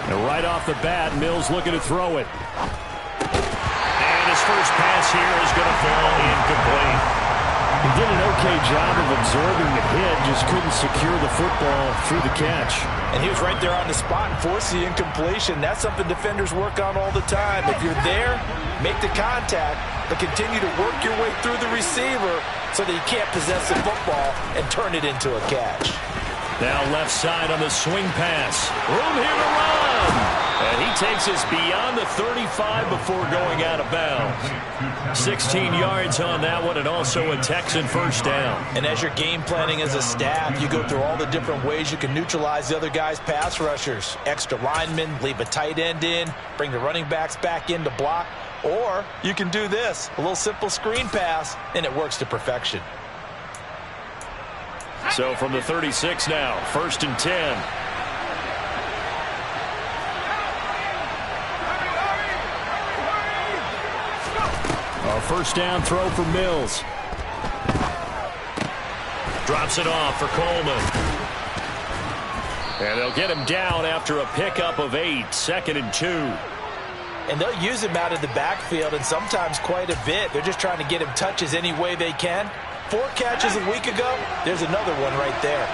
And right off the bat, Mills looking to throw it. And his first pass here is going to fall incomplete. He did an okay job of absorbing the hit, just couldn't secure the football through the catch. And he was right there on the spot and forced the incompletion. That's something defenders work on all the time. If you're there, make the contact, but continue to work your way through the receiver so that you can't possess the football and turn it into a catch. Now left side on the swing pass. Room here to run. And he takes us beyond the 35 before going out of bounds. 16 yards on that one, and also a Texan first down. And as you're game planning as a staff, you go through all the different ways you can neutralize the other guy's pass rushers. Extra linemen, leave a tight end in, bring the running backs back in to block. Or you can do this, a little simple screen pass, and it works to perfection. So from the 36 now, 1st and 10. A first down throw for Mills. Drops it off for Coleman. And they'll get him down after a pickup of 8, 2nd and 2. And they'll use him out of the backfield, and sometimes quite a bit. They're just trying to get him touches any way they can. 4 catches a week ago, there's another one right there.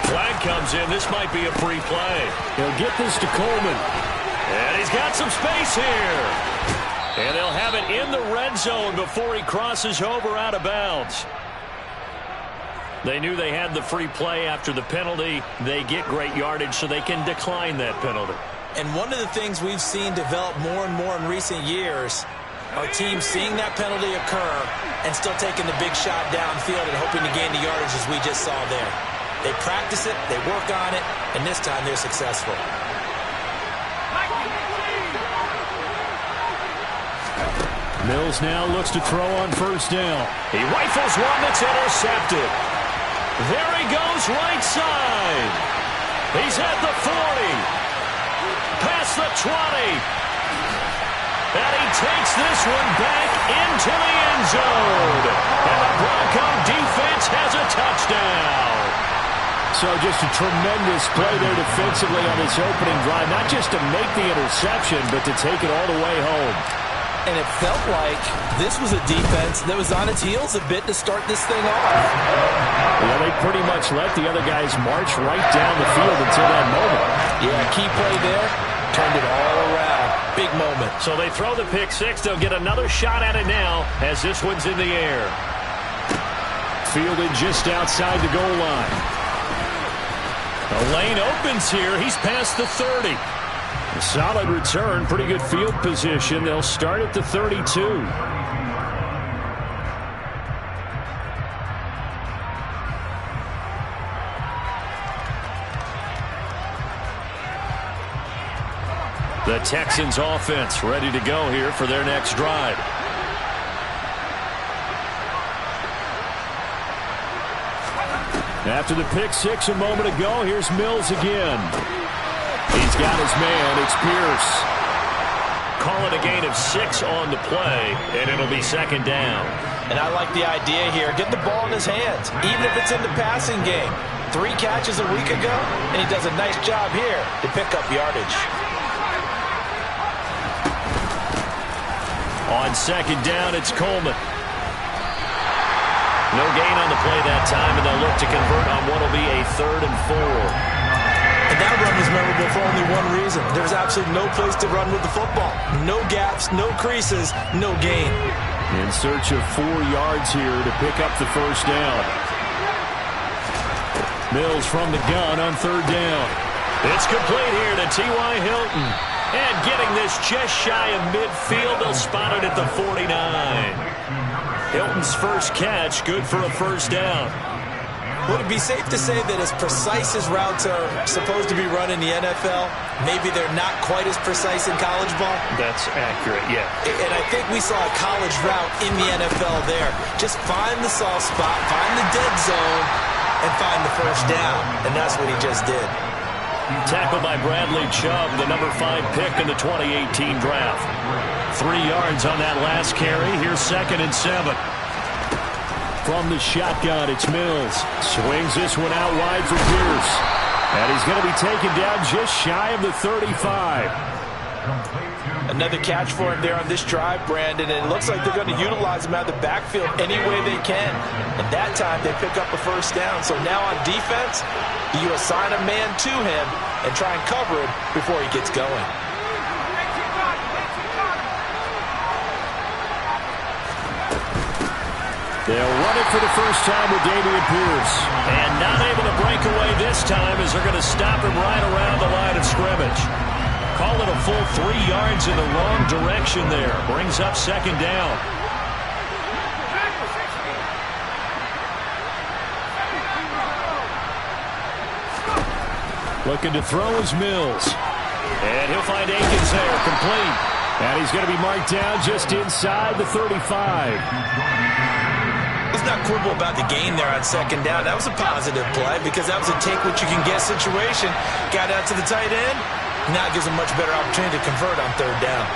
Flag comes in. This might be a free play. They'll get this to Coleman. And he's got some space here. And they'll have it in the red zone before he crosses over out of bounds. They knew they had the free play after the penalty. They get great yardage, so they can decline that penalty. And one of the things we've seen develop more and more in recent years are teams seeing that penalty occur and still taking the big shot downfield and hoping to gain the yardage as we just saw there. They practice it, they work on it, and this time they're successful. Mills now looks to throw on first down. He rifles one that's intercepted. There he goes right side. He's at the 40. Past the 20. And he takes this one back into the end zone. And the Bronco defense has a touchdown. So just a tremendous play there defensively on this opening drive. Not just to make the interception, but to take it all the way home. And it felt like this was a defense that was on its heels a bit to start this thing off. Well, they pretty much let the other guys march right down the field until that moment. Yeah, key play there. Turned it all around. Big moment. So they throw the pick six. They'll get another shot at it now as this one's in the air. Fielded just outside the goal line. The lane opens here. He's past the 30. A solid return. Pretty good field position. They'll start at the 32. The Texans offense ready to go here for their next drive. After the pick six a moment ago, here's Mills again. He's got his man. It's Pierce. Call it a gain of 6 on the play, and it'll be 2nd down. And I like the idea here. Get the ball in his hands, even if it's in the passing game. 3 catches a week ago, and he does a nice job here to pick up yardage. On 2nd down, it's Coleman. No gain on the play that time, and they'll look to convert on what will be a 3rd and 4. And that run was memorable for only one reason. There's absolutely no place to run with the football. No gaps, no creases, no gain. In search of 4 yards here to pick up the first down. Mills from the gun on 3rd down. It's complete here to T.Y. Hilton. And getting this just shy of midfield, they'll spot it at the 49. Hilton's first catch, good for a first down. Would it be safe to say that as precise as routes are supposed to be run in the NFL, maybe they're not quite as precise in college ball? That's accurate, yeah. And I think we saw a college route in the NFL there. Just find the soft spot, find the dead zone, and find the first down. And that's what he just did. Tackled by Bradley Chubb, the number 5 pick in the 2018 draft. 3 yards on that last carry. Here's 2nd and 7. From the shotgun, it's Mills. Swings this one out wide for Pierce. And he's going to be taken down just shy of the 35. Another catch for him there on this drive, Brandon. And it looks like they're going to utilize him out of the backfield any way they can. And that time, they pick up a first down. So now on defense, you assign a man to him and try and cover him before he gets going. They'll run it for the first time with Dameon Pierce. And not able to break away this time as they're going to stop him right around the line of scrimmage. Call it a full 3 yards in the wrong direction there. Brings up second down. Looking to throw is Mills. And he'll find Akins there, complete. And he's going to be marked down just inside the 35. Let's not quibble about the gain there on second down. That was a positive play because that was a take-what-you-can-get situation. Got out to the tight end. Now it gives him much better opportunity to convert on third down.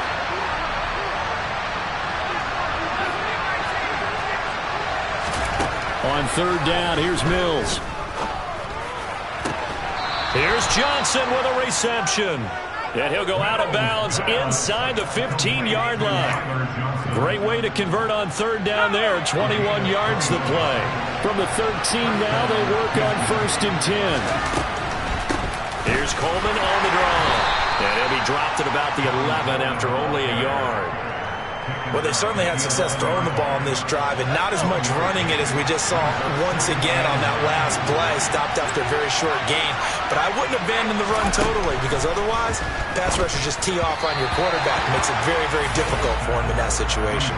On third down, here's Mills. Here's Johnson with a reception. And he'll go out of bounds inside the 15-yard line. Great way to convert on third down there. 21 yards the play. From the 13 now, they work on 1st and 10. Here's Coleman on the draw. And he'll be dropped at about the 11 after only a yard. Well, they certainly had success throwing the ball in this drive and not as much running it as we just saw once again on that last play. Stopped after a very short gain. But I wouldn't abandon the run totally because otherwise, pass rushers just tee off on your quarterback. Makes it very, very difficult for him in that situation.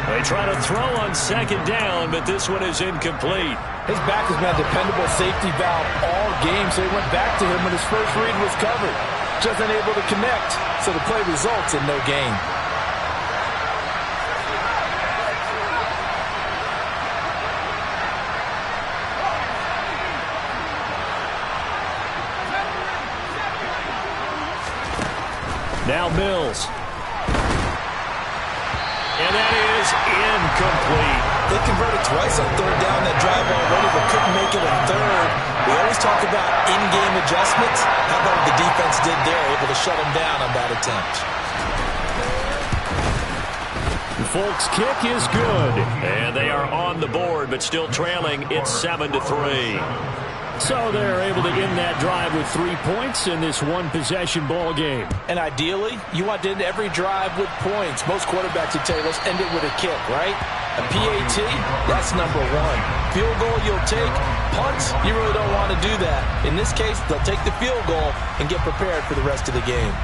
They try to throw on second down, but this one is incomplete. His back has been a dependable safety valve all game, so he went back to him when his first read was covered. Just unable to connect, so the play results in no gain. Now Mills. And that is incomplete. They converted twice on third down that drive already, but couldn't make it a third. We always talk about in-game adjustments. How about what the defense did there, able to shut them down on that attempt. The Folks kick is good. And they are on the board, but still trailing. It's 7-3. So they're able to end that drive with 3 points in this one-possession ball game. And ideally, you want to end every drive with points. Most quarterbacks would tell you, let's end it with a kick, right? A PAT, that's number one. Field goal, you'll take. Punts, you really don't want to do that. In this case, they'll take the field goal and get prepared for the rest of the game.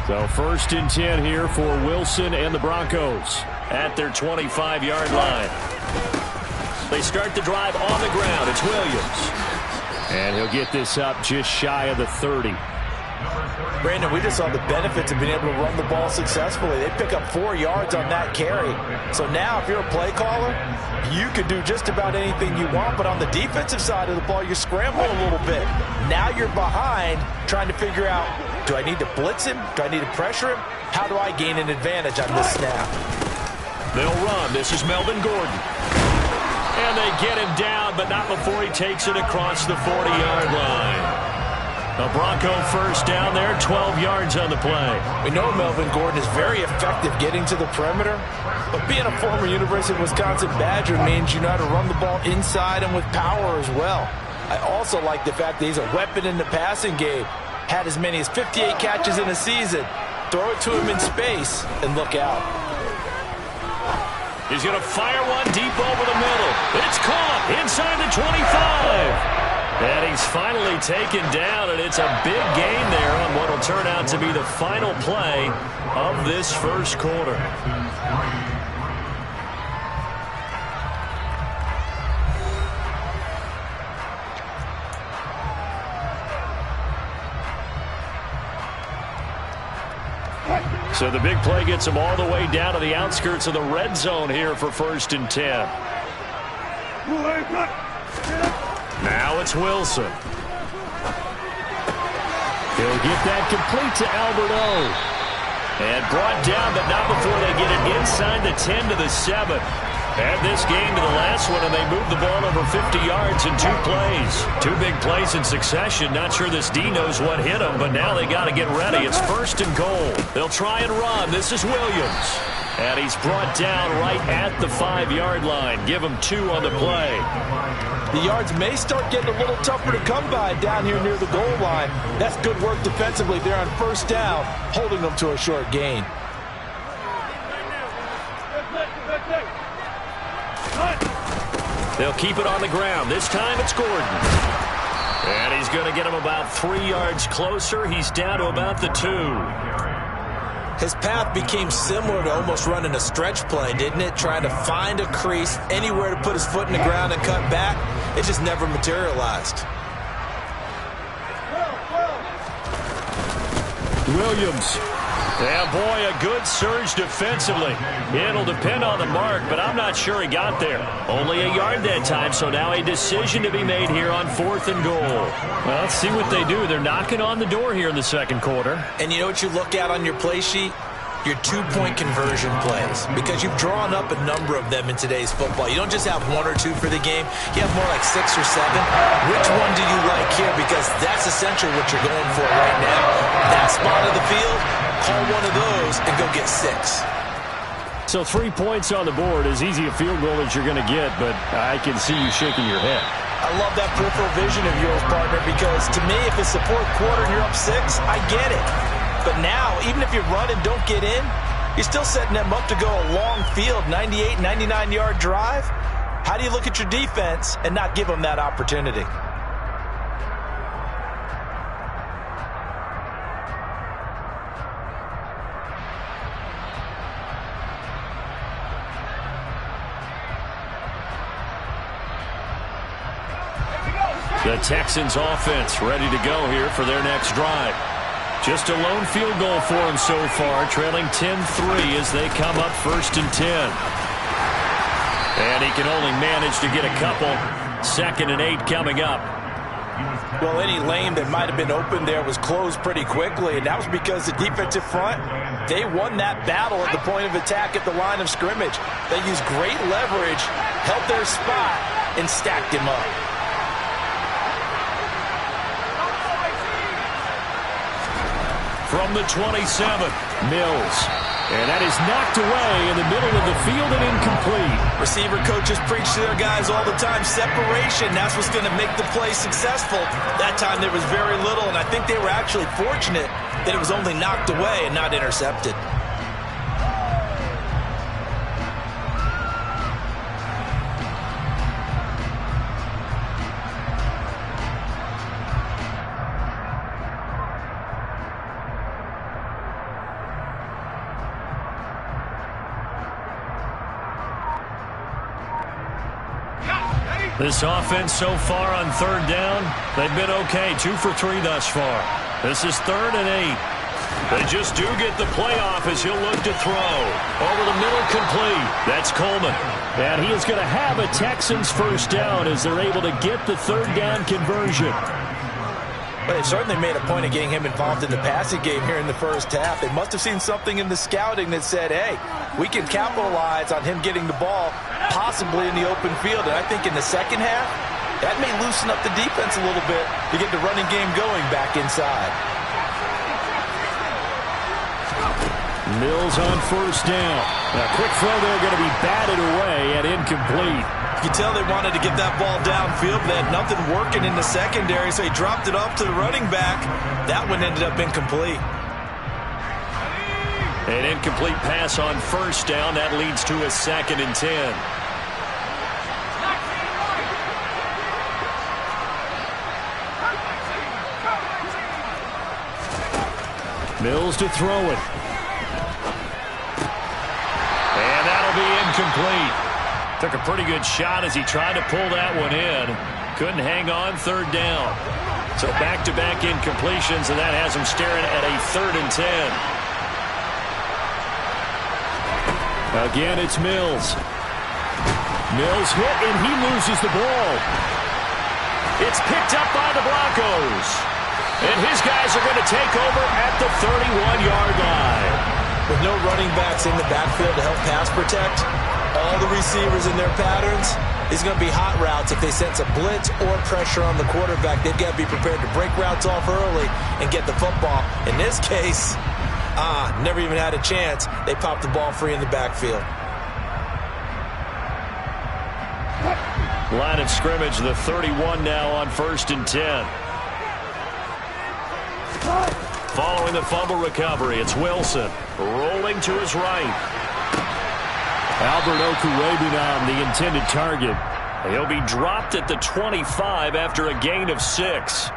So 1st and 10 here for Wilson and the Broncos. At their 25-yard line. They start the drive on the ground. It's Williams. And he'll get this up just shy of the 30. Brandon, we just saw the benefits of being able to run the ball successfully. They pick up 4 yards on that carry. So now if you're a play caller, you can do just about anything you want. But on the defensive side of the ball, you're scrambling a little bit. Now you're behind trying to figure out, do I need to blitz him? Do I need to pressure him? How do I gain an advantage on this snap? They'll run. This is Melvin Gordon. And they get him down, but not before he takes it across the 40-yard line. A Bronco first down there, 12 yards on the play. We know Melvin Gordon is very effective getting to the perimeter, but being a former University of Wisconsin Badger means you know how to run the ball inside and with power as well. I also like the fact that he's a weapon in the passing game. Had as many as 58 catches in a season. Throw it to him in space and look out. He's going to fire one deep over the middle. It's caught inside the 25. And he's finally taken down, and it's a big gain there on what will turn out to be the final play of this first quarter. So the big play gets him all the way down to the outskirts of the red zone here for 1st and 10. Now it's Wilson. He'll get that complete to Albert O. And brought down, but not before they get it inside the 10 to the 7. Add this game to the last one, and they move the ball over 50 yards in 2 plays. 2 big plays in succession. Not sure this D knows what hit them, but now they got to get ready. It's 1st and goal. They'll try and run. This is Williams. And he's brought down right at the 5-yard line. Give him 2 on the play. The yards may start getting a little tougher to come by down here near the goal line. That's good work defensively there on 1st down, holding them to a short gain. They'll keep it on the ground. This time it's Gordon. And he's going to get him about 3 yards closer. He's down to about the 2. His path became similar to almost running a stretch play, didn't it? Trying to find a crease, anywhere to put his foot in the ground and cut back. It just never materialized. Williams. Yeah, boy, a good surge defensively. It'll depend on the mark, but I'm not sure he got there. Only a yard that time, so now a decision to be made here on 4th and goal. Well, let's see what they do. They're knocking on the door here in the 2nd quarter. And you know what you look at on your play sheet? Your 2-point conversion plays, because you've drawn up a number of them in today's football. You don't just have 1 or 2 for the game. You have more like 6 or 7. Which one do you like here? Because that's essentially what you're going for right now. That spot of the field, call one of those and go get 6. So 3 points on the board, as easy a field goal as you're going to get, but I can see you shaking your head. I love that peripheral vision of yours, partner, because to me, if it's the 4th quarter and you're up 6, I get it. But now, even if you run and don't get in, you're still setting them up to go a long field, 98, 99-yard drive. How do you look at your defense and not give them that opportunity? The Texans offense ready to go here for their next drive. Just a lone field goal for him so far, trailing 10-3 as they come up 1st and 10. And he can only manage to get a couple. 2nd and 8 coming up. Well, any lane that might have been open there was closed pretty quickly, and that was because the defensive front, they won that battle at the point of attack at the line of scrimmage. They used great leverage, held their spot, and stacked him up. From the 27, Mills. And that is knocked away in the middle of the field and incomplete. Receiver coaches preach to their guys all the time. Separation, that's what's going to make the play successful. That time there was very little, and I think they were actually fortunate that it was only knocked away and not intercepted. This offense so far on 3rd down, they've been okay. 2 for 3 thus far. This is 3rd and 8. They just do get the playoff as he'll look to throw. Over the middle, complete. That's Coleman. And he is going to have a Texans 1st down as they're able to get the 3rd down conversion. But they certainly made a point of getting him involved in the passing game here in the 1st half. They must have seen something in the scouting that said, hey, we can capitalize on him getting the ball, possibly in the open field. And I think in the 2nd half, that may loosen up the defense a little bit to get the running game going back inside. Mills on 1st down. A quick throw there going to be batted away and incomplete. You can tell they wanted to get that ball downfield. They had nothing working in the secondary, so he dropped it off to the running back. That one ended up incomplete. An incomplete pass on 1st down. That leads to a 2nd and 10. Mills to throw it. And that'll be incomplete. Took a pretty good shot as he tried to pull that one in. Couldn't hang on 3rd down. So back-to-back incompletions, and that has him staring at a 3rd and 10. Again, it's Mills. Mills hit, and he loses the ball. It's picked up by the Broncos. And his guys are going to take over at the 31-yard line. running backs in the backfield to help pass protect, all the receivers in their patterns, these are going to be hot routes. If they sense a blitz or pressure on the quarterback, they've got to be prepared to break routes off early and get the football. In this case, never even had a chance. They popped the ball free in the backfield. Line of scrimmage, the 31 now on 1st and 10. Following the fumble recovery, it's Wilson rolling to his right. Albert Okuwebunam, the intended target. He'll be dropped at the 25 after a gain of 6.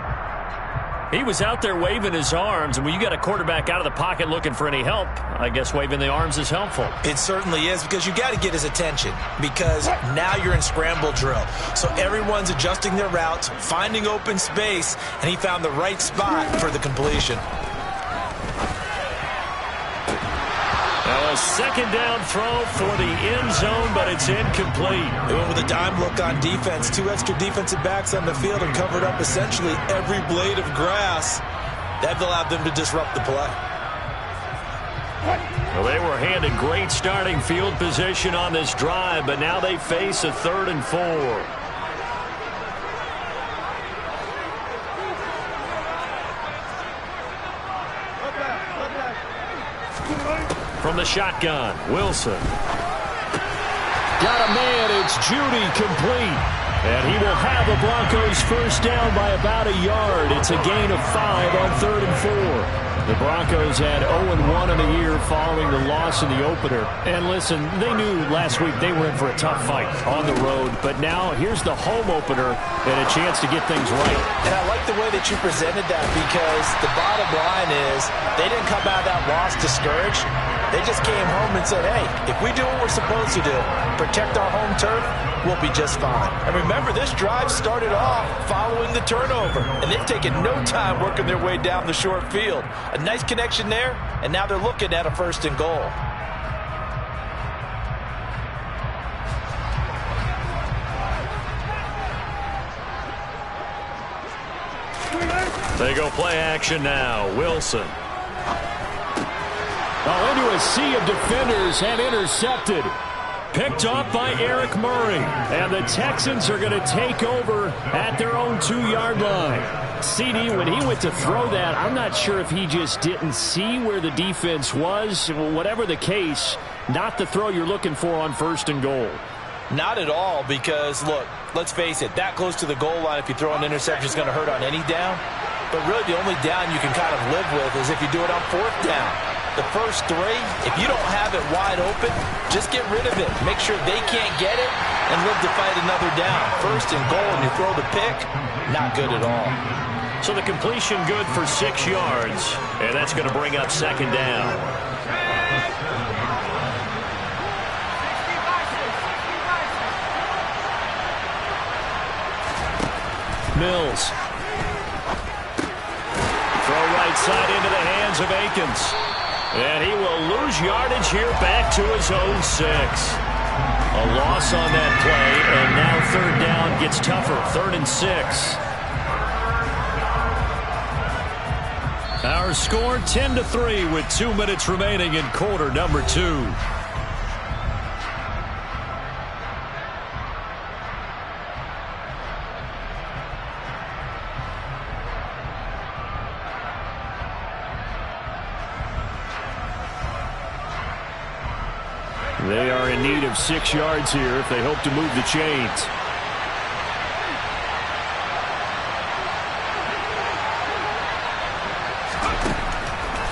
He was out there waving his arms, and when you got a quarterback out of the pocket looking for any help, I guess waving the arms is helpful. It certainly is, because you got to get his attention, because now you're in scramble drill. So everyone's adjusting their routes, finding open space, and he found the right spot for the completion. Now a second down throw for the end zone, but it's incomplete. They went with a dime look on defense. 2 extra defensive backs on the field and covered up essentially every blade of grass. That allowed them to disrupt the play. Well, they were handed great starting field position on this drive, but now they face a 3rd and 4. From the shotgun, Wilson. Got a man, it's Judy, complete. And he will have the Broncos first down by about a yard. It's a gain of 5 on 3rd and 4. The Broncos had 0-1 in the year following the loss in the opener. And listen, they knew last week they were in for a tough fight on the road. But now here's the home opener and a chance to get things right. And I like the way that you presented that, because the bottom line is they didn't come out of that loss discouraged. They just came home and said, hey, if we do what we're supposed to do, protect our home turf, we'll be just fine. And remember, this drive started off following the turnover, and they've taken no time working their way down the short field. A nice connection there, and now they're looking at a 1st and goal. They go play action now. Wilson. Into a sea of defenders and intercepted. Picked off by Eric Murray. And the Texans are going to take over at their own 2-yard line. CD, when he went to throw that, I'm not sure if he just didn't see where the defense was. Whatever the case, not the throw you're looking for on 1st and goal. Not at all, because, look, let's face it, that close to the goal line, if you throw an interception, is going to hurt on any down. But really the only down you can kind of live with is if you do it on 4th down. The first 3, if you don't have it wide open, just get rid of it. Make sure they can't get it and live to fight another down. 1st and goal, and you throw the pick, not good at all. So the completion good for 6 yards, and that's going to bring up 2nd down. Mills. Throw right side into the hands of Akins. And he will lose yardage here back to his own 6. A loss on that play, and now 3rd down gets tougher. 3rd and 6. Our score 10-3 with 2 minutes remaining in quarter number 2. They are in need of 6 yards here if they hope to move the chains.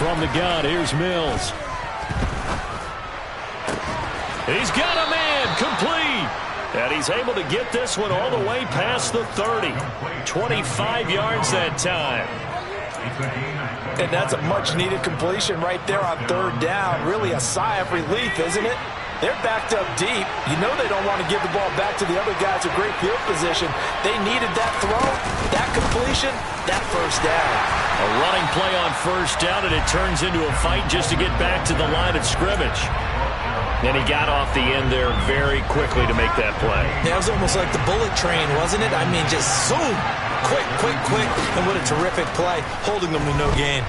From the gun, here's Mills. He's got a man, complete. And he's able to get this one all the way past the 30. 25 yards that time. And that's a much-needed completion right there on 3rd down. Really a sigh of relief, isn't it? They're backed up deep. You know they don't want to give the ball back to the other guys with great field position. They needed that throw, that completion, that 1st down. A running play on 1st down, and it turns into a fight just to get back to the line of scrimmage. And he got off the end there very quickly to make that play. Yeah, it was almost like the bullet train, wasn't it? I mean, just zoom. Quick, quick, quick. And what a terrific play, holding them to no gain.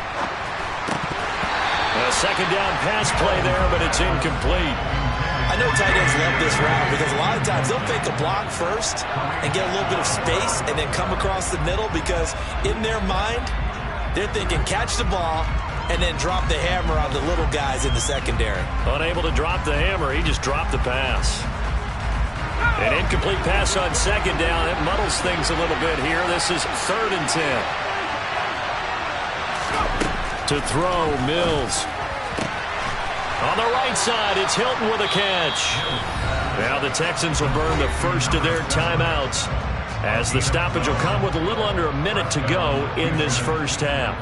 A second down pass play there, but it's incomplete. I know tight ends love this route because a lot of times they'll fake a block first and get a little bit of space and then come across the middle because in their mind, they're thinking catch the ball and then drop the hammer on the little guys in the secondary. Unable to drop the hammer, he just dropped the pass. An incomplete pass on second down. It muddles things a little bit here. This is 3rd and 10. To throw, Mills. On the right side, it's Hilton with a catch. Now the Texans will burn the first of their timeouts as the stoppage will come with a little under a minute to go in this first half.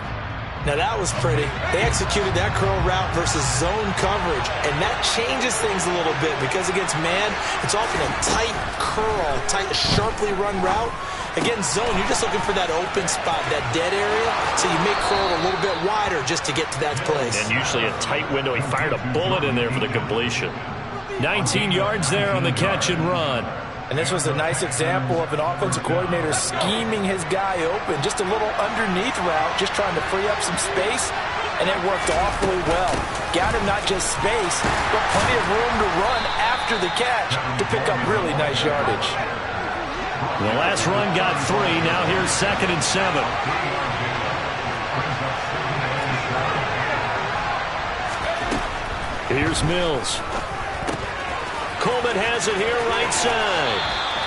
Now that was pretty. They executed that curl route versus zone coverage, and that changes things a little bit because against man, it's often a tight curl, tight, sharply run route. Against zone, you're just looking for that open spot, that dead area, so you make curl a little bit wider just to get to that place. And usually a tight window. He fired a bullet in there for the completion. 19 yards there on the catch and run. And this was a nice example of an offensive coordinator scheming his guy open. Just a little underneath route, just trying to free up some space, and it worked awfully well. Got him not just space, but plenty of room to run after the catch to pick up really nice yardage. The last run got 3. Now here's 2nd and 7. Here's Mills. Coleman has it here right side.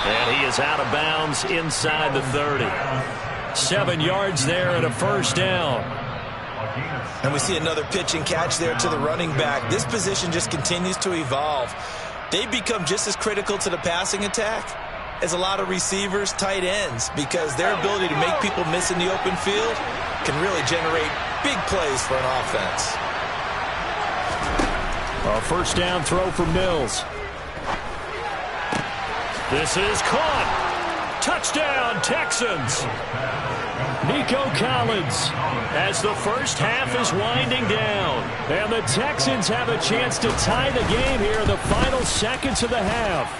And he is out of bounds inside the 30. 7 yards there and a first down. And we see another pitch and catch there to the running back. This position just continues to evolve. They become just as critical to the passing attack as a lot of receivers, tight ends, because their ability to make people miss in the open field can really generate big plays for an offense. A first down throw for Mills. This is caught. Touchdown, Texans. Nico Collins as the first half is winding down. And the Texans have a chance to tie the game here in the final seconds of the half.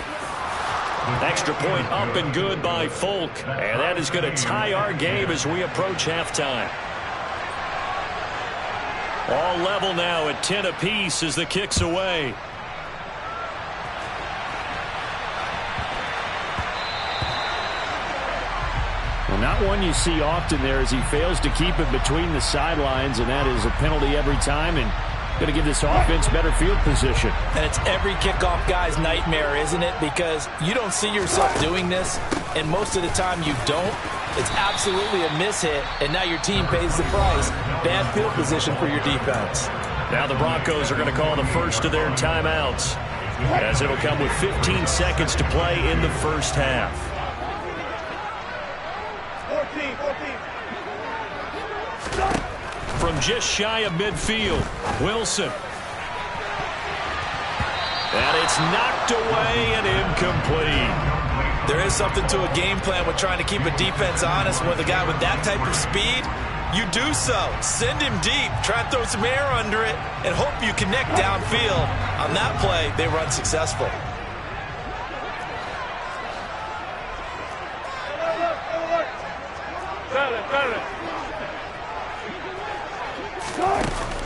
Extra point up and good by Folk. And that is going to tie our game as we approach halftime. All level now at 10 apiece as the kick's away. Well, not one you see often there as he fails to keep it between the sidelines, and that is a penalty every time and going to give this offense better field position. And it's every kickoff guy's nightmare, isn't it? Because you don't see yourself doing this, and most of the time you don't. It's absolutely a mishit, and now your team pays the price. Bad field position for your defense. Now the Broncos are going to call the first of their timeouts, as it'll come with 15 seconds to play in the first half. 14. From just shy of midfield, Wilson. And it's knocked away and incomplete. There is something to a game plan with trying to keep a defense honest. With a guy with that type of speed, you do so. Send him deep, try and throw some air under it, and hope you connect downfield. On that play, they run successful.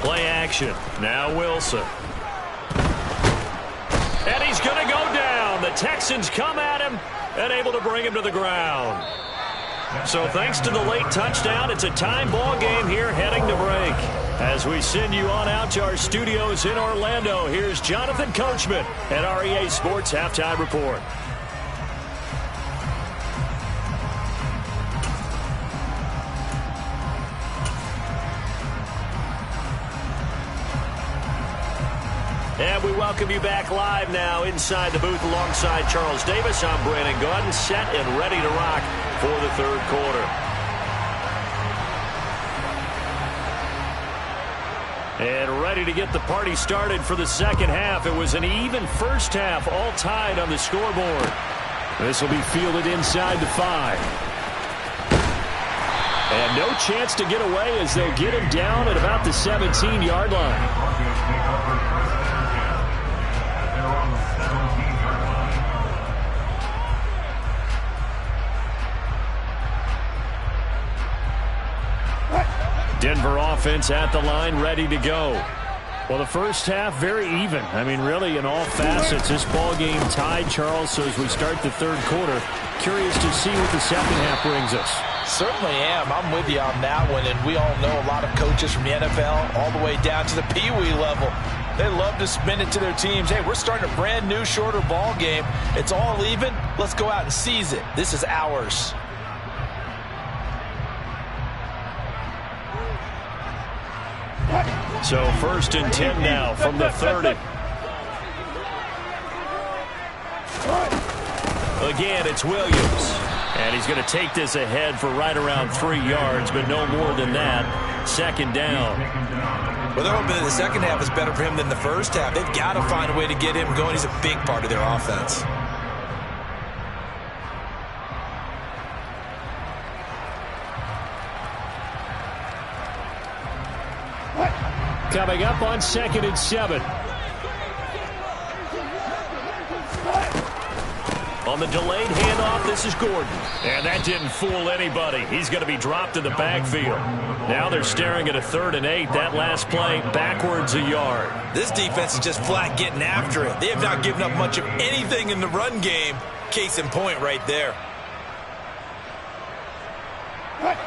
Play action. Now Wilson. And he's going to go down. The Texans come at him and able to bring him to the ground. So thanks to the late touchdown, it's a time ball game here heading to break. As we send you on out to our studios in Orlando, here's Jonathan Coachman at REA Sports Halftime Report. And we welcome you back live now inside the booth alongside Charles Davis. I'm Brandon Gaudin, set and ready to rock for the third quarter. And ready to get the party started for the second half. It was an even first half, all tied on the scoreboard. This will be fielded inside the 5. And no chance to get away as they'll get him down at about the 17-yard line. Denver offense at the line, ready to go. Well, the first half, very even. I mean, really, in all facets, this ball game tied, Charles. So as we start the third quarter, curious to see what the second half brings us. Certainly am. I'm with you on that one. And we all know a lot of coaches from the NFL all the way down to the Pee-wee level. They love to spin it to their teams. Hey, we're starting a brand new, shorter ball game. It's all even. Let's go out and seize it. This is ours. So 1st and 10 now from the 30. Again, it's Williams. And he's going to take this ahead for right around 3 yards, but no more than that. 2nd down. Well, they're hoping that the second half is better for him than the first half. They've got to find a way to get him going. He's a big part of their offense. Coming up on 2nd and 7. On the delayed handoff, this is Gordon. And that didn't fool anybody. He's going to be dropped in the backfield. Now they're staring at a 3rd and 8. That last play, backwards a yard. This defense is just flat getting after it. They have not given up much of anything in the run game. Case in point right there.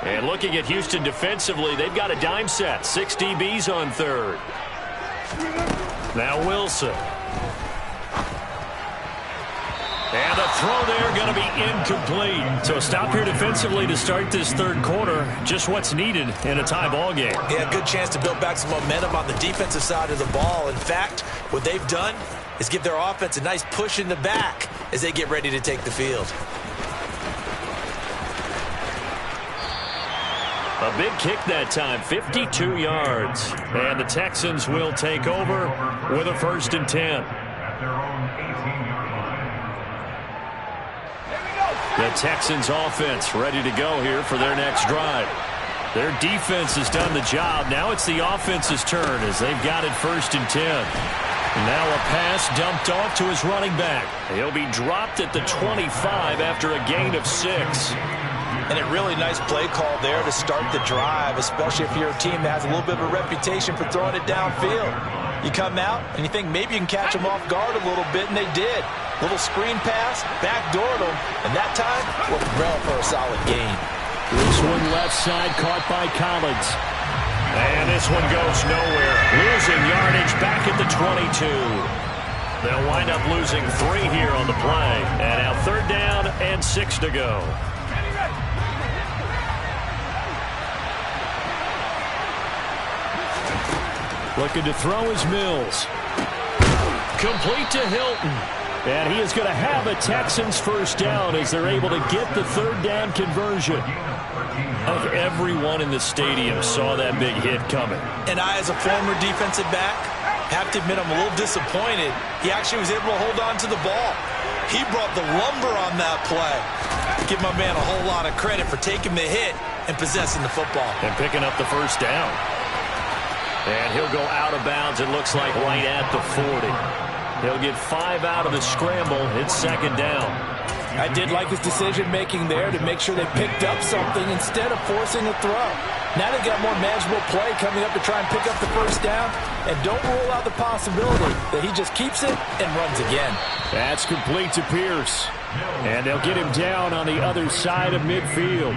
And looking at Houston defensively, they've got a dime set. 6 DBs on 3rd. Now Wilson. And the throw there going to be incomplete. So stop here defensively to start this third quarter. Just what's needed in a tie ball game. Yeah, good chance to build back some momentum on the defensive side of the ball. In fact, what they've done is give their offense a nice push in the back as they get ready to take the field. A big kick that time, 52 yards. And the Texans will take over with a 1st and 10. The Texans offense ready to go here for their next drive. Their defense has done the job. Now it's the offense's turn as they've got it 1st and 10. Now a pass dumped off to his running back. He'll be dropped at the 25 after a gain of 6. And a really nice play call there to start the drive, especially if you're a team that has a little bit of a reputation for throwing it downfield. You come out and you think maybe you can catch them off guard a little bit, and they did. Little screen pass, backdoored them, and that time worked well for a solid gain. This one left side caught by Collins. And this one goes nowhere. Losing yardage back at the 22. They'll wind up losing 3 here on the play. And now 3rd down and 6 to go. Looking to throw is Mills. Complete to Hilton. And he is going to have a Texans 1st down as they're able to get the 3rd down conversion. Everyone in the stadium saw that big hit coming. And I, as a former defensive back, have to admit I'm a little disappointed. He actually was able to hold on to the ball. He brought the lumber on that play. Give my man a whole lot of credit for taking the hit and possessing the football. And picking up the 1st down. And he'll go out of bounds, it looks like, right at the 40. He'll get 5 out of the scramble. It's 2nd down. I did like his decision-making there to make sure they picked up something instead of forcing a throw. Now they got more manageable play coming up to try and pick up the 1st down. And don't rule out the possibility that he just keeps it and runs again. That's complete to Pierce. And they'll get him down on the other side of midfield.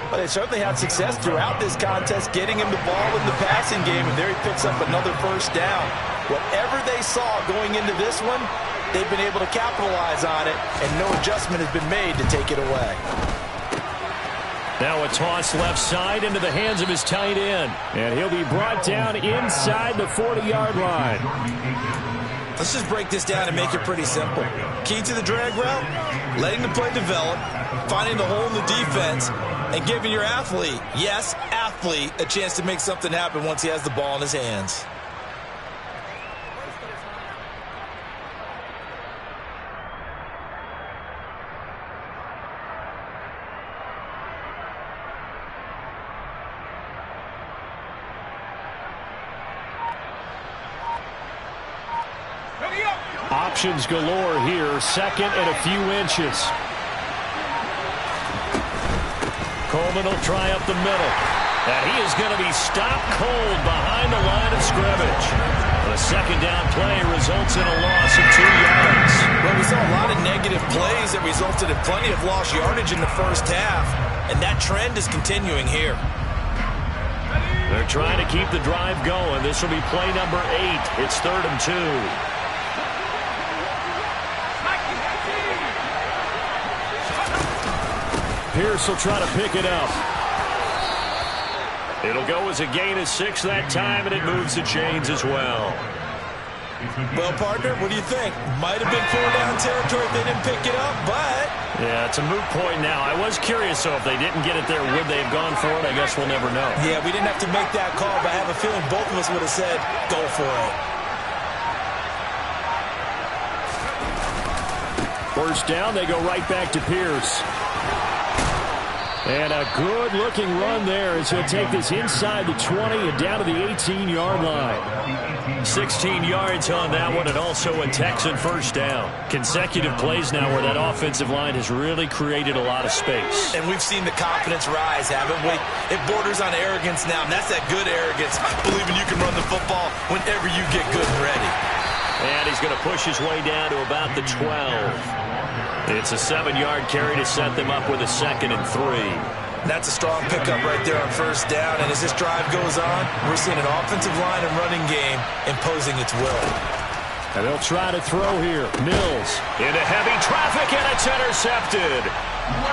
Well, they certainly had success throughout this contest getting him the ball in the passing game, and there he picks up another 1st down. Whatever they saw going into this one, they've been able to capitalize on it, and no adjustment has been made to take it away. Now a toss left side into the hands of his tight end. And he'll be brought down inside the 40-yard line. Let's just break this down and make it pretty simple. Key to the drag route, letting the play develop, finding the hole in the defense, and giving your athlete, yes, athlete, a chance to make something happen once he has the ball in his hands. Options galore here. 2nd and a few inches. Coleman will try up the middle. And he is going to be stopped cold behind the line of scrimmage. The second down play results in a loss of 2 yards. Well, we saw a lot of negative plays that resulted in plenty of lost yardage in the first half, and that trend is continuing here. They're trying to keep the drive going. This will be play number 8. It's 3rd and 2. Pierce will try to pick it up. It'll go as a gain of 6 that time, and it moves the chains as well. Well, partner, what do you think? Might have been 4-down territory if they didn't pick it up, but... Yeah, it's a moot point now. I was curious, so if they didn't get it there, would they have gone for it? I guess we'll never know. Yeah, we didn't have to make that call, but I have a feeling both of us would have said, go for it. First down, they go right back to Pierce. And a good-looking run there as he'll take this inside the 20 and down to the 18-yard line. 16 yards on that one, and also a Texan first down. Consecutive plays now where that offensive line has really created a lot of space. And we've seen the confidence rise, haven't we? It borders on arrogance now, and that's that good arrogance, believing you can run the football whenever you get good and ready. And he's going to push his way down to about the 12. It's a 7-yard carry to set them up with a 2nd and 3. That's a strong pickup right there on first down, and as this drive goes on, we're seeing an offensive line and running game imposing its will. And they'll try to throw here. Mills. Into heavy traffic, and it's intercepted.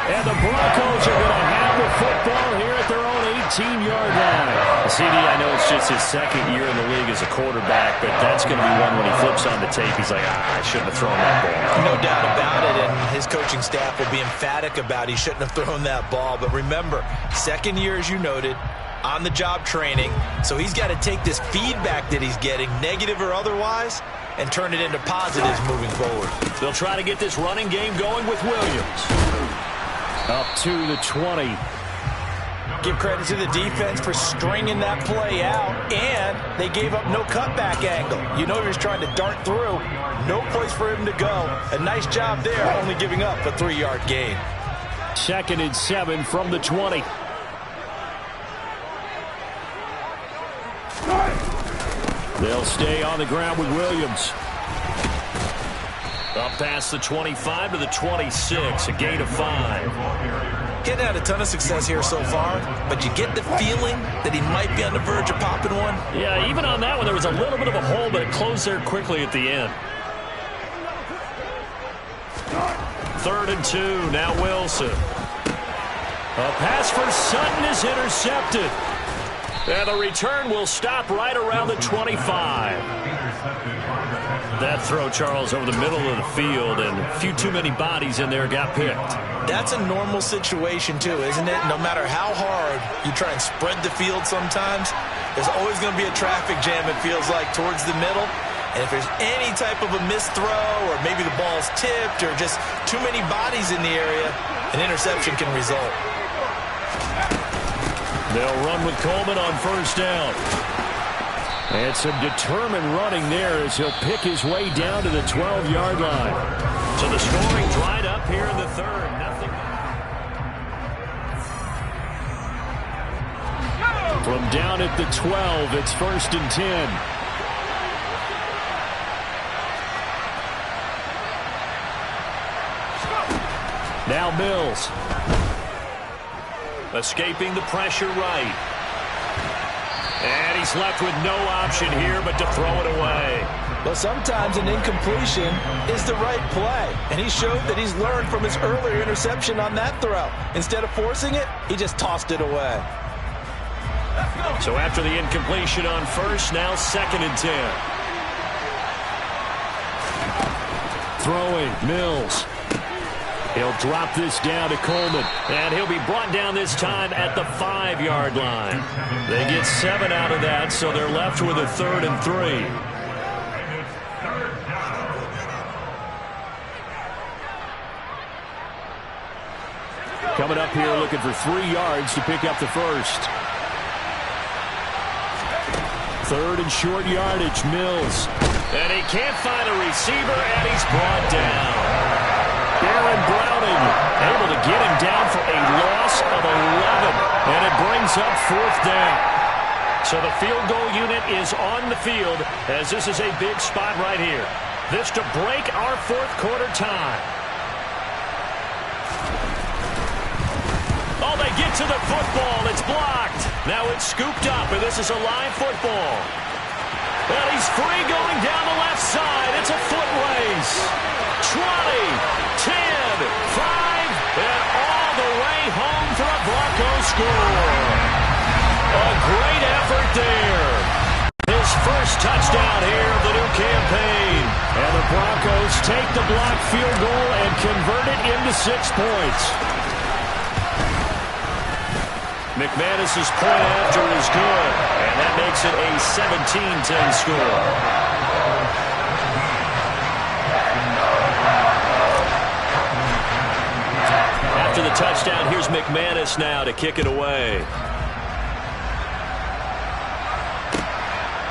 And the Broncos are going to have the football here at their own 18-yard line. CD, I know it's just his 2nd year in the league as a quarterback, but that's going to be one when he flips on the tape. He's like, I shouldn't have thrown that ball. No doubt about it, and his coaching staff will be emphatic about he shouldn't have thrown that ball. But remember, 2nd year, as you noted, on-the-job training. So he's got to take this feedback that he's getting, negative or otherwise, and turn it into positives moving forward. They'll try to get this running game going with Williams. Up to the 20. Give credit to the defense for stringing that play out, and they gave up no cutback angle. You know he was trying to dart through. No place for him to go. A nice job there, only giving up a 3-yard gain. 2nd and 7 from the 20. They'll stay on the ground with Williams. Up past the 25 to the 26, a gain of 5. Getting had a ton of success here so far, but you get the feeling that he might be on the verge of popping one. Yeah, even on that one, there was a little bit of a hole, but it closed there quickly at the end. 3rd and 2, now Wilson. A pass for Sutton is intercepted. And the return will stop right around the 25. That throw, Charles, over the middle of the field, and a few too many bodies in there got picked. That's a normal situation, too, isn't it? No matter how hard you try and spread the field sometimes, there's always going to be a traffic jam, it feels like, towards the middle. And if there's any type of a missed throw, or maybe the ball's tipped, or just too many bodies in the area, an interception can result. They'll run with Coleman on first down. And some determined running there as he'll pick his way down to the 12-yard line. So the scoring dried up here in the 3rd. Nothing. From down at the 12, it's 1st and 10. Now Mills. Escaping the pressure right. And he's left with no option here but to throw it away. Well, sometimes an incompletion is the right play. And he showed that he's learned from his earlier interception on that throw. Instead of forcing it, he just tossed it away. So after the incompletion on first, now 2nd and 10. Throwing, Mills. He'll drop this down to Coleman. And he'll be brought down this time at the 5-yard line. They get 7 out of that, so they're left with a 3rd and 3. Coming up here looking for 3 yards to pick up the first. 3rd and short yardage, Mills. And he can't find a receiver, and he's brought down. Baron Browning able to get him down for a loss of 11. And it brings up 4th down. So the field goal unit is on the field as this is a big spot right here. This to break our 4th quarter tie. Oh, they get to the football. It's blocked. Now it's scooped up, and this is a live football. Well, he's free going down the left side. It's a foot race. 20, 10, 5, and all the way home for a Broncos score. A great effort there. His first touchdown here of the new campaign. And the Broncos take the blocked field goal and convert it into 6 points. McManus's point after is good, and that makes it a 17-10 score. After the touchdown, here's McManus now to kick it away.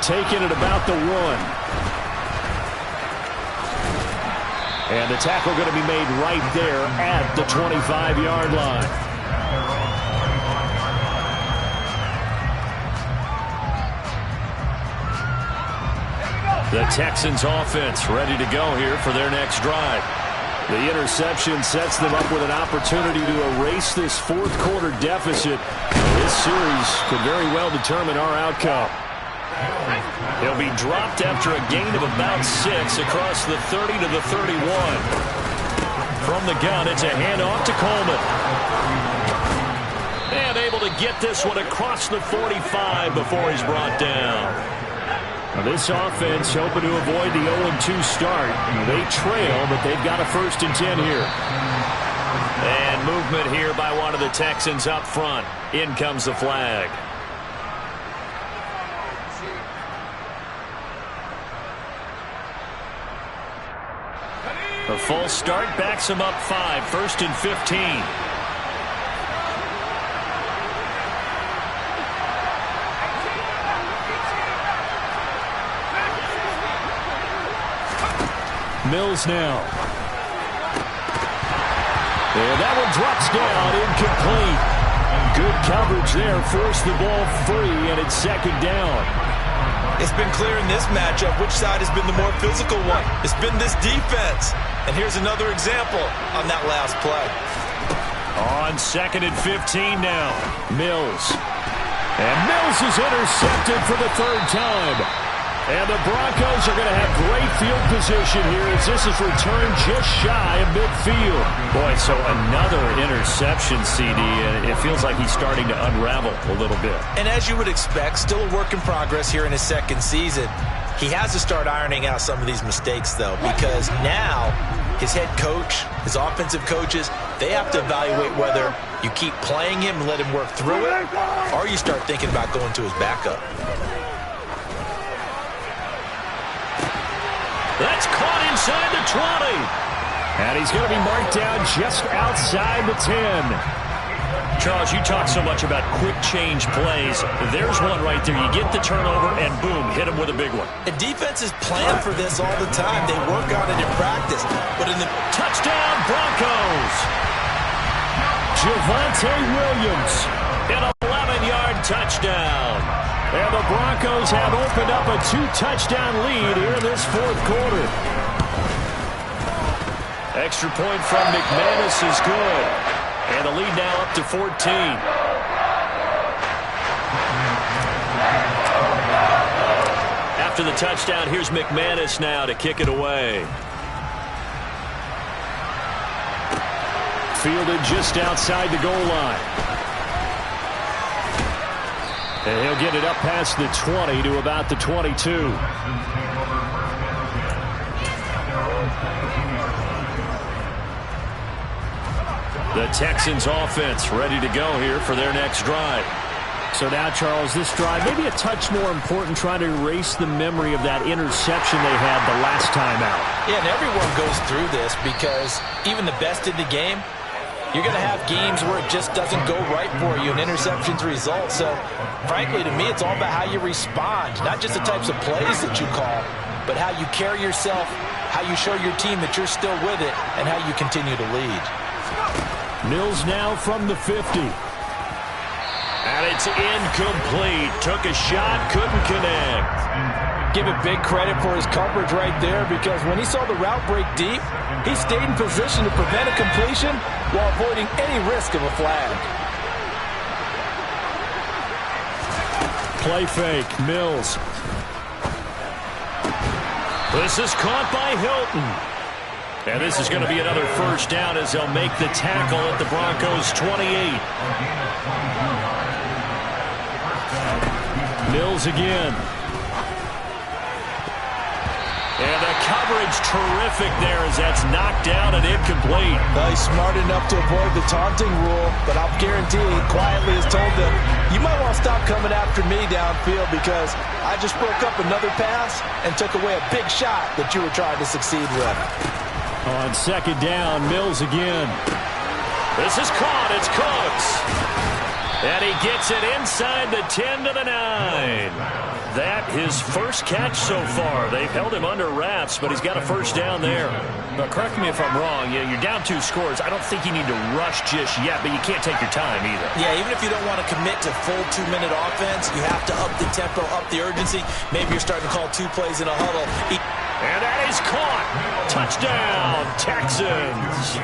Taking it about the 1. And the tackle going to be made right there at the 25-yard line. The Texans offense ready to go here for their next drive. The interception sets them up with an opportunity to erase this 4th quarter deficit. This series could very well determine our outcome. He'll be dropped after a gain of about 6 across the 30 to the 31. From the gun, it's a handoff to Coleman. And able to get this one across the 45 before he's brought down. Now this offense hoping to avoid the 0-2 start. They trail, but they've got a 1st and 10 here. And movement here by one of the Texans up front. In comes the flag. A false start backs him up 5. 1st and 15. Mills now. And that one drops down, incomplete. Good coverage there, forced the ball free, and it's 2nd down. It's been clear in this matchup which side has been the more physical one. It's been this defense. And here's another example on that last play. On 2nd and 15 now. Mills. And Mills is intercepted for the 3rd time. And the Broncos are going to have great field position here as this is returned just shy of midfield. Boy, so another interception, CD, and it feels like he's starting to unravel a little bit. And as you would expect, still a work in progress here in his 2nd season. He has to start ironing out some of these mistakes, though, because now his head coach, his offensive coaches, they have to evaluate whether you keep playing him and let him work through it, or you start thinking about going to his backup. That's caught inside the 20. And he's going to be marked down just outside the 10. Charles, you talk so much about quick change plays. There's one right there. You get the turnover, and boom, hit him with a big one. And defenses plan for this all the time. They work on it in practice. But in the touchdown, Broncos. Javonte Williams. An 11-yard touchdown. And the Broncos have opened up a 2-touchdown lead here in this 4th quarter. Extra point from McManus is good. And the lead now up to 14. After the touchdown, here's McManus now to kick it away. Fielded just outside the goal line. And he'll get it up past the 20 to about the 22. The Texans offense ready to go here for their next drive. So now, Charles, this drive maybe a touch more important, trying to erase the memory of that interception they had the last time out. Yeah, and everyone goes through this because even the best in the game, You're going to have games where it just doesn't go right for you, and interceptions result. So, frankly, to me, it's all about how you respond, not just the types of plays that you call, but how you carry yourself, how you show your team that you're still with it, and how you continue to lead. Mills now from the 50. And it's incomplete. Took a shot, couldn't connect. Give it big credit for his coverage right there, because when he saw the route break deep, he stayed in position to prevent a completion while avoiding any risk of a flag. Play fake, Mills. This is caught by Hilton. And this is going to be another first down as they'll make the tackle at the Broncos' 28. Mills again. And the coverage terrific there as that's knocked down and incomplete. Well, he's smart enough to avoid the taunting rule, but I'll guarantee he quietly has told them, you might want to stop coming after me downfield because I just broke up another pass and took away a big shot that you were trying to succeed with. On second down, Mills again. This is caught. It's Cooks. And he gets it inside the 10 to the 9. That his first catch so far. They've held him under wraps, but he's got a first down there. But correct me if I'm wrong. You're down 2 scores. I don't think you need to rush just yet, but you can't take your time either. Yeah, even if you don't want to commit to full 2-minute offense, you have to up the tempo, up the urgency. Maybe you're starting to call 2 plays in a huddle. And that is caught. Touchdown, Texans.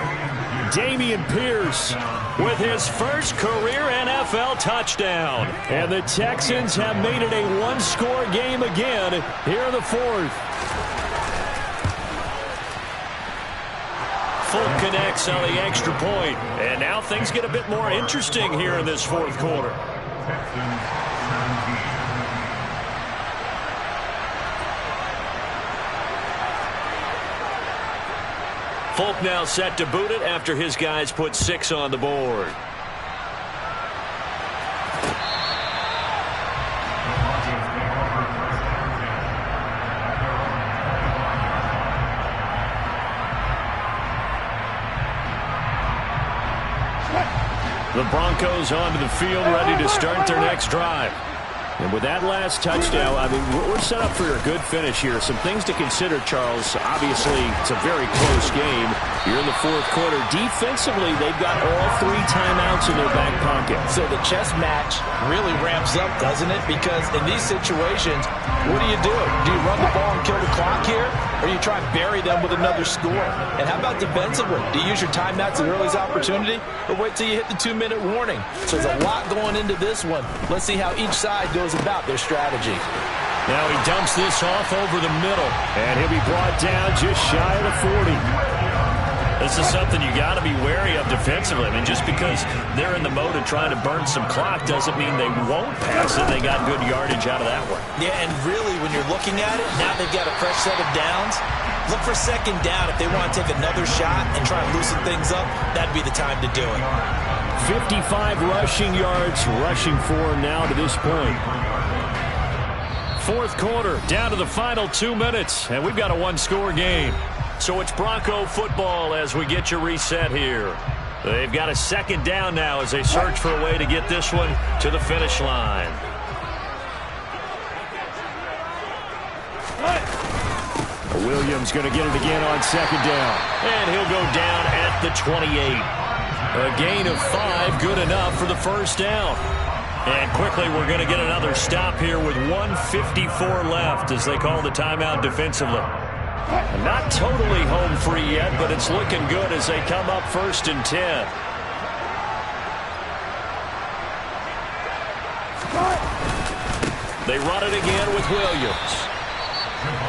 Damian Pierce with his first career NFL touchdown. And the Texans have made it a 1-score game again here in the 4th. Fulk connects on the extra point. And now things get a bit more interesting here in this 4th quarter. Fulk now set to boot it after his guys put 6 on the board. The Broncos onto the field, ready to start their next drive. And with that last touchdown, I mean, we're set up for a good finish here. Some things to consider, Charles. Obviously, it's a very close game. You're in the 4th quarter. Defensively, they've got all 3 timeouts in their back pocket. So the chess match really ramps up, doesn't it? Because in these situations, what do? Do you run the ball and kill the clock here? Or you try and bury them with another score? And how about defensively? Do you use your timeouts at earliest opportunity? Or wait till you hit the 2-minute warning? So there's a lot going into this one. Let's see how each side goes about their strategy. Now he dumps this off over the middle. And he'll be brought down just shy of the 40. This is something you got to be wary of defensively. I mean, just because they're in the mode of trying to burn some clock doesn't mean they won't pass it. They got good yardage out of that one. Yeah, and really, when you're looking at it, now they've got a fresh set of downs. Look for second down. If they want to take another shot and try and loosen things up, that'd be the time to do it. 55 rushing yards, rushing for now to this point. 4th quarter, down to the final 2 minutes, and we've got a 1-score game. So it's Bronco football as we get you reset here. They've got a second down now as they search for a way to get this one to the finish line. Williams going to get it again on second down. And he'll go down at the 28. A gain of 5, good enough for the first down. And quickly we're going to get another stop here with 1:54 left as they call the timeout defensively. Not totally home free yet, but it's looking good as they come up 1st and 10. They run it again with Williams.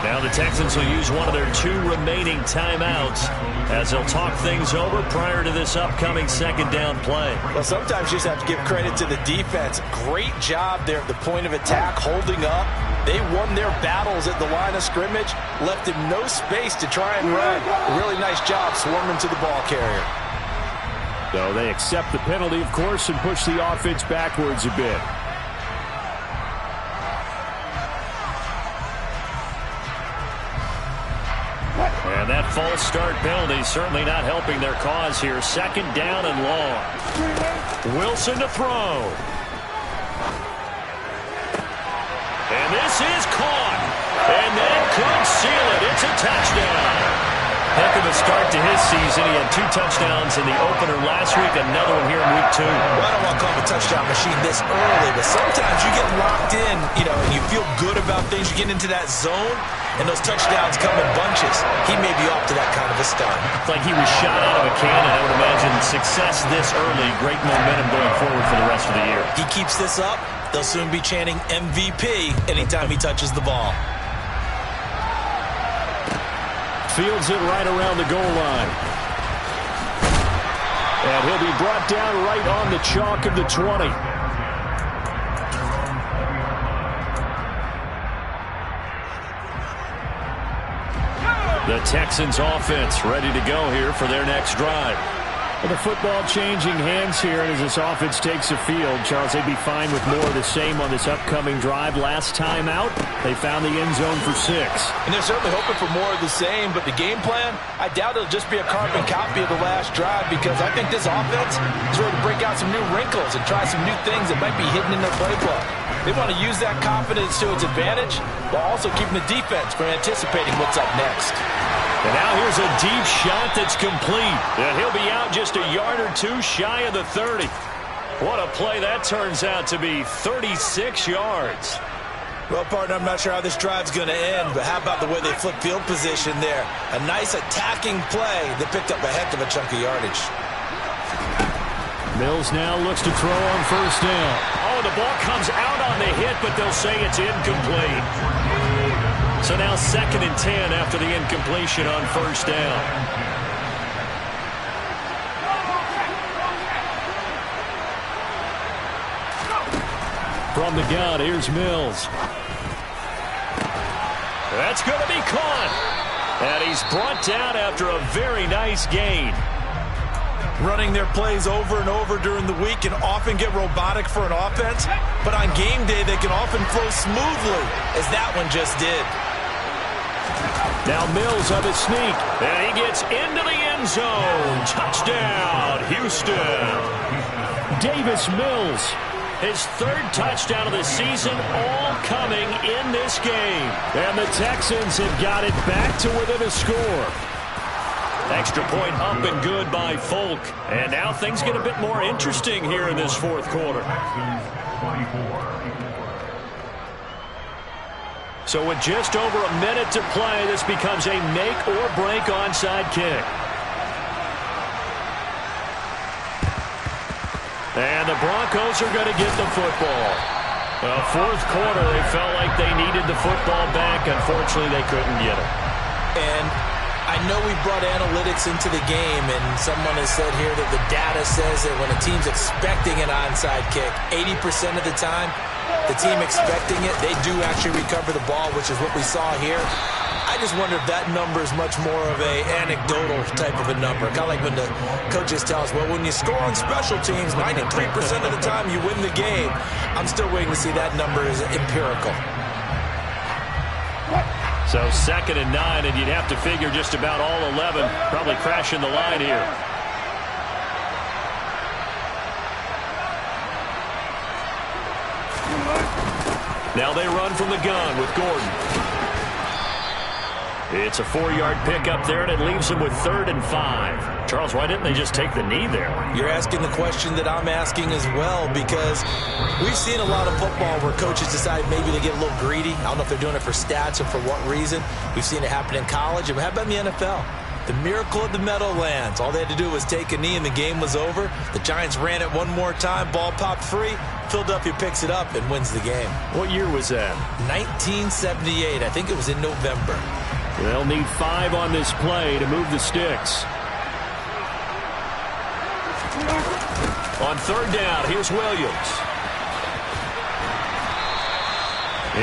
Now the Texans will use one of their 2 remaining timeouts as they'll talk things over prior to this upcoming second down play. Well, sometimes you just have to give credit to the defense. Great job there at the point of attack, holding up. They won their battles at the line of scrimmage, left him no space to try and run. A really nice job swarming to the ball carrier. So they accept the penalty, of course, and push the offense backwards a bit. And that false start penalty certainly not helping their cause here. Second down and long. Wilson to throw. And this is caught. And that could seal it. It's a touchdown. Heck of a start to his season. He had 2 touchdowns in the opener last week, another one here in week 2. Well, I don't want to call him a touchdown machine this early, but sometimes you get locked in, and you feel good about things. You get into that zone, and those touchdowns come in bunches. He may be off to that kind of a start. It's like he was shot out of a cannon. I would imagine success this early, great momentum going forward for the rest of the year. He keeps this up, they'll soon be chanting MVP anytime he touches the ball. Fields it right around the goal line. And he'll be brought down right on the chalk of the 20. The Texans offense ready to go here for their next drive. The football changing hands here as this offense takes the field. Charles, they'd be fine with more of the same on this upcoming drive. Last time out, they found the end zone for 6. And they're certainly hoping for more of the same, but the game plan, I doubt it'll just be a carbon copy of the last drive, because I think this offense is ready to break out some new wrinkles and try some new things that might be hidden in their playbook. They want to use that confidence to its advantage while also keeping the defense from anticipating what's up next. And now here's a deep shot that's complete. And he'll be out just a yard or 2 shy of the 30. What a play that turns out to be, 36 yards. Well, partner, I'm not sure how this drive's going to end, but how about the way they flip field position there? A nice attacking play that picked up a heck of a chunk of yardage. Mills now looks to throw on first down. Oh, the ball comes out on the hit, but they'll say it's incomplete. So now 2nd and 10 after the incompletion on first down. From the gun, here's Mills. That's going to be caught. And he's brought down after a very nice gain. Running their plays over and over during the week can often get robotic for an offense, but on game day they can often flow smoothly, as that one just did. Now Mills on a sneak. And he gets into the end zone. Touchdown, Houston. Davis Mills. His 3rd touchdown of the season, all coming in this game. And the Texans have got it back to within a score. Extra point up and good by Folk. And now things get a bit more interesting here in this 4th quarter. So with just over a minute to play, this becomes a make-or-break onside kick. And the Broncos are going to get the football. Well, 4th quarter, they felt like they needed the football back. Unfortunately, they couldn't get it. And I know we brought analytics into the game, and someone has said here that the data says that when a team's expecting an onside kick, 80% of the time, the team expecting it, they do actually recover the ball, which is what we saw here. I just wonder if that number is much more of a anecdotal type of a number. Kind of like when the coaches tell us, well, when you score on special teams, 93% of the time you win the game. I'm still waiting to see that number is empirical. So 2nd and 9, and you'd have to figure just about all 11 probably crashing the line here. Now they run from the gun with Gordon. It's a 4-yard pickup there, and it leaves them with 3rd and 5. Charles, why didn't they just take the knee there? You're asking the question that I'm asking as well, because we've seen a lot of football where coaches decide maybe to get a little greedy. I don't know if they're doing it for stats or for what reason. We've seen it happen in college. And how about in the NFL? The miracle of the Meadowlands. All they had to do was take a knee and the game was over. The Giants ran it one more time. Ball popped free. Philadelphia picks it up and wins the game. What year was that? 1978. I think it was in November. They'll need 5 on this play to move the sticks. On 3rd down, here's Williams.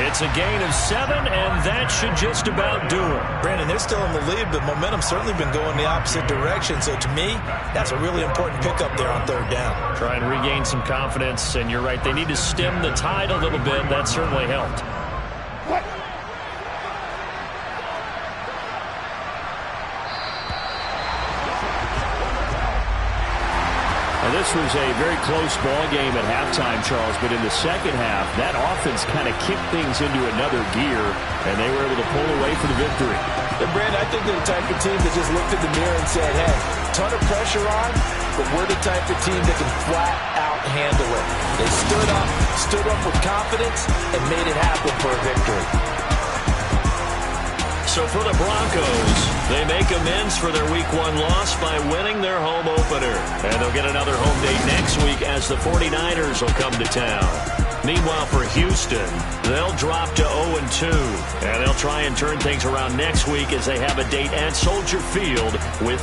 It's a gain of 7, and that should just about do it. Brandon, they're still in the lead, but momentum's certainly been going the opposite direction. So to me, that's a really important pickup there on 3rd down. Try and regain some confidence, and you're right, they need to stem the tide a little bit. That certainly helped. this was a very close ball game at halftime, Charles, but in the second half, that offense kind of kicked things into another gear, and they were able to pull away for the victory. And Brandon, I think they're the type of team that just looked in the mirror and said, hey, ton of pressure on, but we're the type of team that can flat out handle it. They stood up with confidence and made it happen for a victory. So for the Broncos, they make amends for their Week 1 loss by winning their home opener. And they'll get another home date next week as the 49ers will come to town. Meanwhile, for Houston, they'll drop to 0-2. And they'll try and turn things around next week as they have a date at Soldier Field with